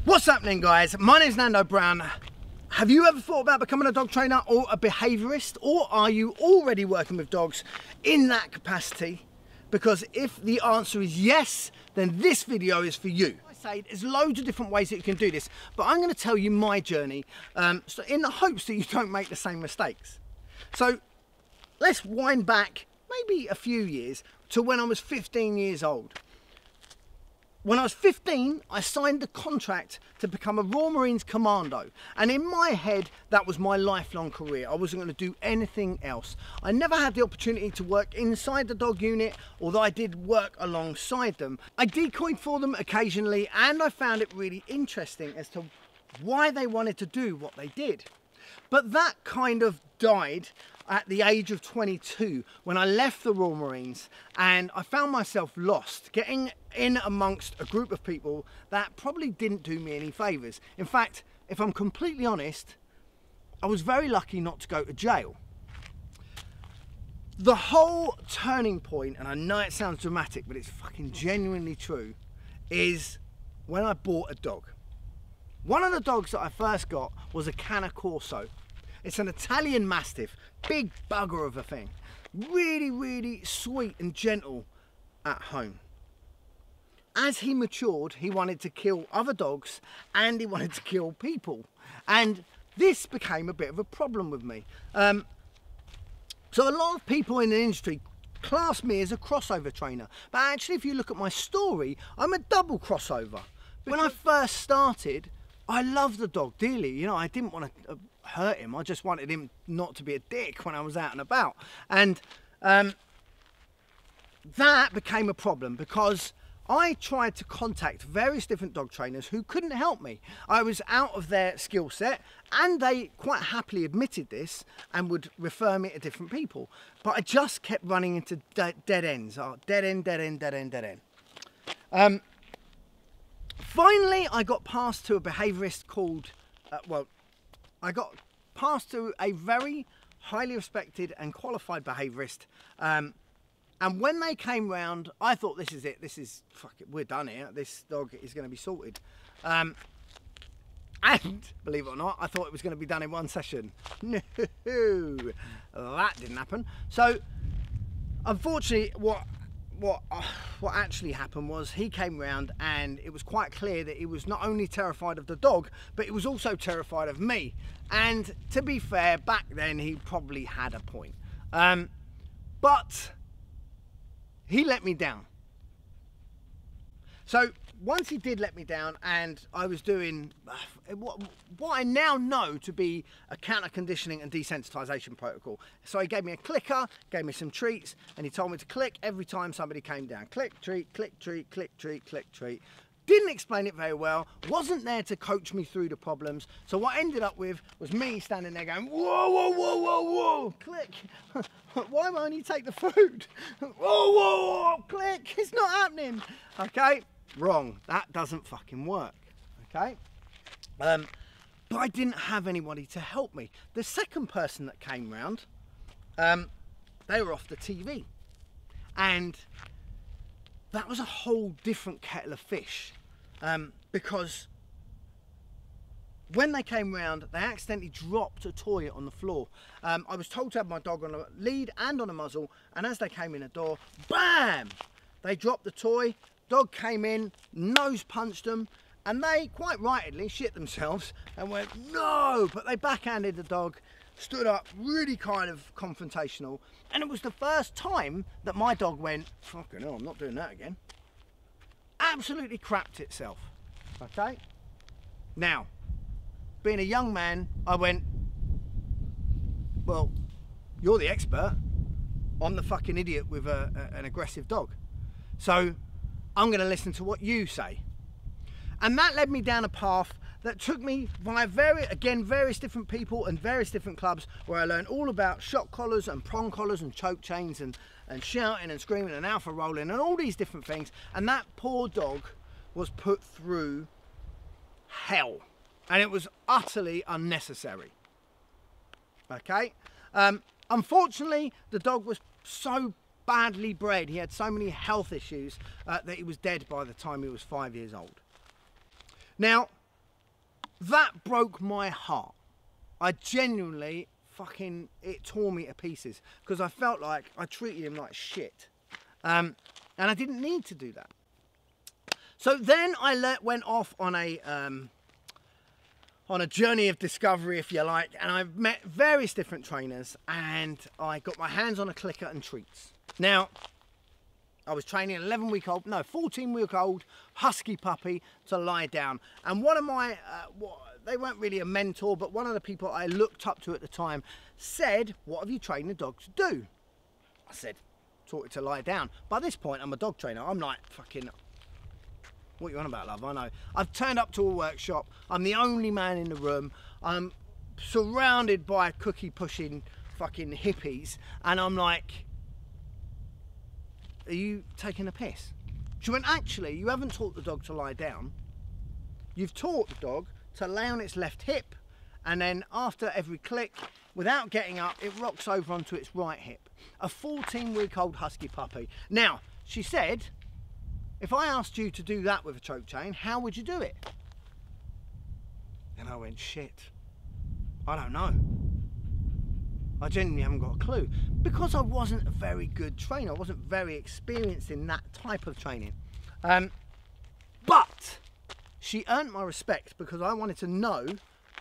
What's happening, guys? My name's Nando Brown. Have you ever thought about becoming a dog trainer or a behaviourist, or are you already working with dogs in that capacity? Because if the answer is yes, then this video is for you. I say there's loads of different ways that you can do this, but I'm going to tell you my journey so in the hopes that you don't make the same mistakes. So let's wind back maybe a few years to when I was 15 years old. When I was 15, I signed the contract to become a Royal Marines Commando. And in my head, that was my lifelong career. I wasn't going to do anything else. I never had the opportunity to work inside the dog unit, although I did work alongside them. I decoyed for them occasionally, and I found it really interesting as to why they wanted to do what they did. But that kind of died at the age of 22 when I left the Royal Marines, and I found myself lost, getting in amongst a group of people that probably didn't do me any favours. In fact, if I'm completely honest, I was very lucky not to go to jail. The whole turning point, and I know it sounds dramatic, but it's fucking genuinely true, is when I bought a dog. One of the dogs that I first got was a Cane Corso. It's an Italian Mastiff, big bugger of a thing. Really, really sweet and gentle at home. As he matured, he wanted to kill other dogs and he wanted to kill people. And this became a bit of a problem with me. So a lot of people in the industry class me as a crossover trainer. But actually, if you look at my story, I'm a double crossover. When I first started, I loved the dog dearly. You know, I didn't want to hurt him. I just wanted him not to be a dick when I was out and about. And that became a problem because I tried to contact various different dog trainers who couldn't help me. I was out of their skill set, and they quite happily admitted this and would refer me to different people. But I just kept running into dead ends. Dead end, dead end, dead end, dead end. Finally, I got passed to a behaviourist called, I got passed to a very highly respected and qualified behaviourist. And when they came round, I thought, this is it. This is, fuck it, we're done here. This dog is going to be sorted. And, believe it or not, I thought it was going to be done in one session. No, that didn't happen. So, unfortunately, what actually happened was he came round, and it was quite clear that he was not only terrified of the dog, but he was also terrified of me. And to be fair, back then he probably had a point. But he let me down. So once he did let me down, and I was doing what I now know to be a counter conditioning and desensitization protocol. So he gave me a clicker, gave me some treats, and he told me to click every time somebody came down. Click, treat, click, treat, click, treat, click, treat. Didn't explain it very well, wasn't there to coach me through the problems. So what I ended up with was me standing there going, whoa, whoa, whoa, whoa, whoa, click. Why won't he take the food? Whoa, whoa, whoa, click, it's not happening. Okay, wrong, that doesn't fucking work, okay? But I didn't have anybody to help me. The second person that came round, they were off the TV. And that was a whole different kettle of fish, because when they came round, they accidentally dropped a toy on the floor. I was told to have my dog on a lead and on a muzzle, and as they came in the door, bam! They dropped the toy, dog came in, nose punched them, and they quite rightly shit themselves and went, no! But they backhanded the dog, stood up, really kind of confrontational, and it was the first time that my dog went, fucking hell, I'm not doing that again. Absolutely crapped itself, okay? Now, being a young man, I went, well, you're the expert. I'm the fucking idiot with an aggressive dog. So I'm going to listen to what you say. And that led me down a path that took me by various different people and various different clubs, where I learned all about shock collars and prong collars and choke chains and shouting and screaming and alpha rolling and all these different things. And that poor dog was put through hell, and it was utterly unnecessary. Okay, unfortunately the dog was so badly bred, he had so many health issues that he was dead by the time he was 5 years old. Now, that broke my heart. I genuinely fucking, it tore me to pieces because I felt like I treated him like shit. And I didn't need to do that. So then I went off on a journey of discovery, if you like, and I met various different trainers, and I got my hands on a clicker and treats. Now, I was training an 14-week-old husky puppy to lie down. And one of my, they weren't really a mentor, but one of the people I looked up to at the time said, what have you trained the dog to do? I said, taught it to lie down. By this point, I'm a dog trainer. I'm like, fucking, what are you on about, love? I know. I've turned up to a workshop. I'm the only man in the room. I'm surrounded by cookie-pushing fucking hippies. And I'm like, are you taking a piss? She went, actually, you haven't taught the dog to lie down. You've taught the dog to lay on its left hip, and then after every click, without getting up, it rocks over onto its right hip. A 14-week-old husky puppy. Now, she said, if I asked you to do that with a choke chain, how would you do it? And I went, shit, I don't know. I genuinely haven't got a clue, because I wasn't a very good trainer. I wasn't very experienced in that type of training. But she earned my respect because I wanted to know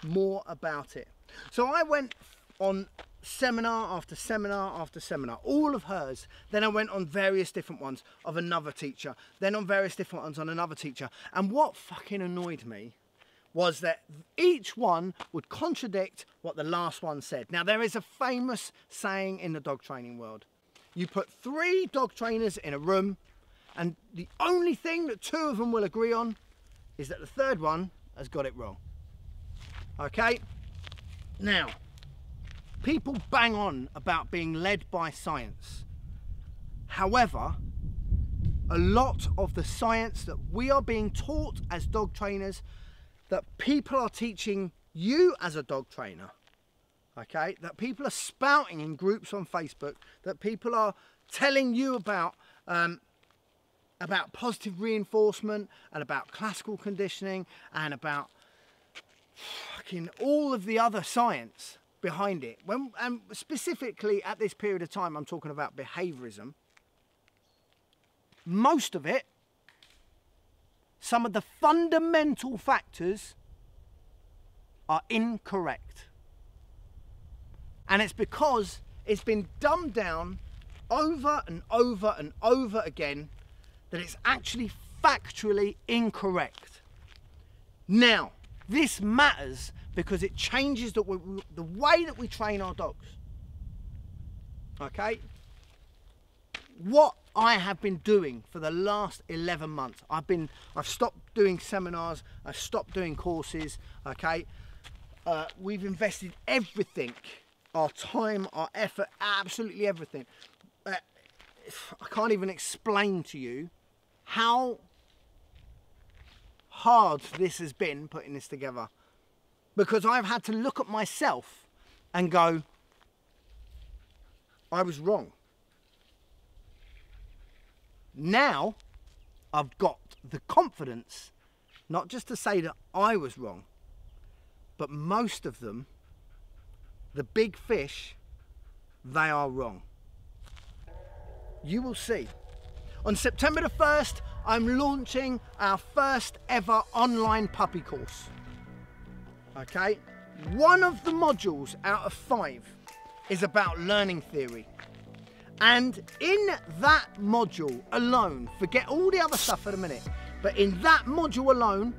more about it. So I went on seminar after seminar after seminar, all of hers. Then I went on various different ones of another teacher, then on various different ones on another teacher. And what fucking annoyed me was that each one would contradict what the last one said. Now, there is a famous saying in the dog training world. You put 3 dog trainers in a room, and the only thing that 2 of them will agree on is that the 3rd one has got it wrong. Okay? Now, people bang on about being led by science. However, a lot of the science that we are being taught as dog trainers, that people are teaching you as a dog trainer, okay, that people are spouting in groups on Facebook, that people are telling you about positive reinforcement and about classical conditioning and about fucking all of the other science behind it. And specifically at this period of time, I'm talking about behaviorism. Most of it, some of the fundamental factors are incorrect. And it's because it's been dumbed down over and over and over again that it's actually factually incorrect. Now, this matters because it changes the way that we train our dogs. Okay? What I have been doing for the last 11 months, I've stopped doing seminars, I've stopped doing courses, okay? We've invested everything, our time, our effort, absolutely everything. I can't even explain to you how hard this has been putting this together, because I've had to look at myself and go, I was wrong. Now I've got the confidence not just to say that I was wrong, but most of them, the big fish, they are wrong. You will see. On September the 1st, I'm launching our first ever online puppy course. Okay? One of the modules out of 5 is about learning theory. And in that module alone, forget all the other stuff for a minute, but in that module alone,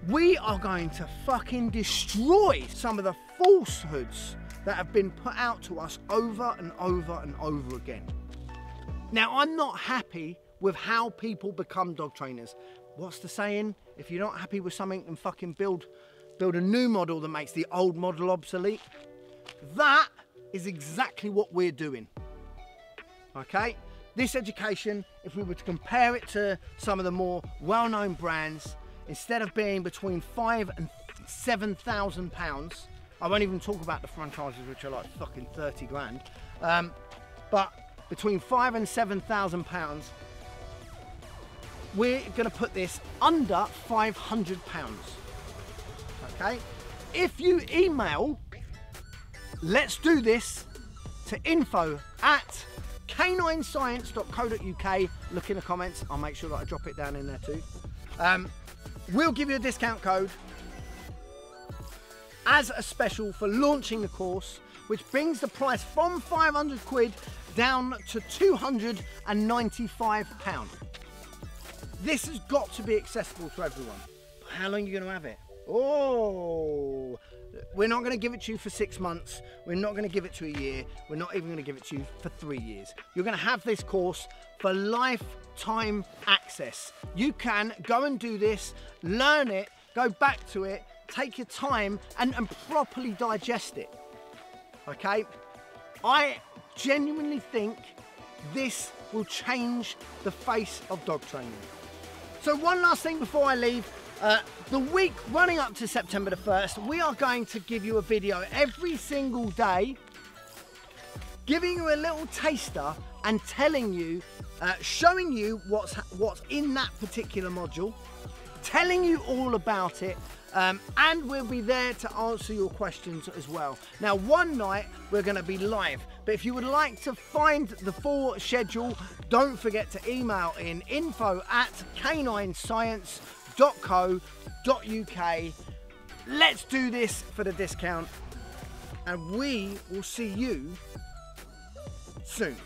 we are going to fucking destroy some of the falsehoods that have been put out to us over and over and over again. Now, I'm not happy with how people become dog trainers. What's the saying? If you're not happy with something, then fucking build a new model that makes the old model obsolete. That is exactly what we're doing. Okay? This education, if we were to compare it to some of the more well-known brands, instead of being between £5,000 and £7,000, I won't even talk about the franchises, which are like fucking 30 grand, but between £5,000 and £7,000, we're going to put this under £500. okay? If you email Let's Do This to info@caninescience.co.uk, look in the comments, I'll make sure that I drop it down in there too. We'll give you a discount code as a special for launching the course, which brings the price from 500 quid down to £295. This has got to be accessible to everyone. How long are you going to have it? Oh, we're not going to give it to you for 6 months. We're not going to give it to a year. We're not even going to give it to you for 3 years. You're going to have this course for lifetime access. You can go and do this, learn it, go back to it, take your time and properly digest it. Okay? I genuinely think this will change the face of dog training. So one last thing before I leave. The week running up to September the 1st, we are going to give you a video every single day, giving you a little taster and telling you, showing you what's in that particular module, telling you all about it, and we'll be there to answer your questions as well. Now, one night we're going to be live, but if you would like to find the full schedule, don't forget to email in info@caninescience.co.uk. Let's do this for the discount, and we will see you soon.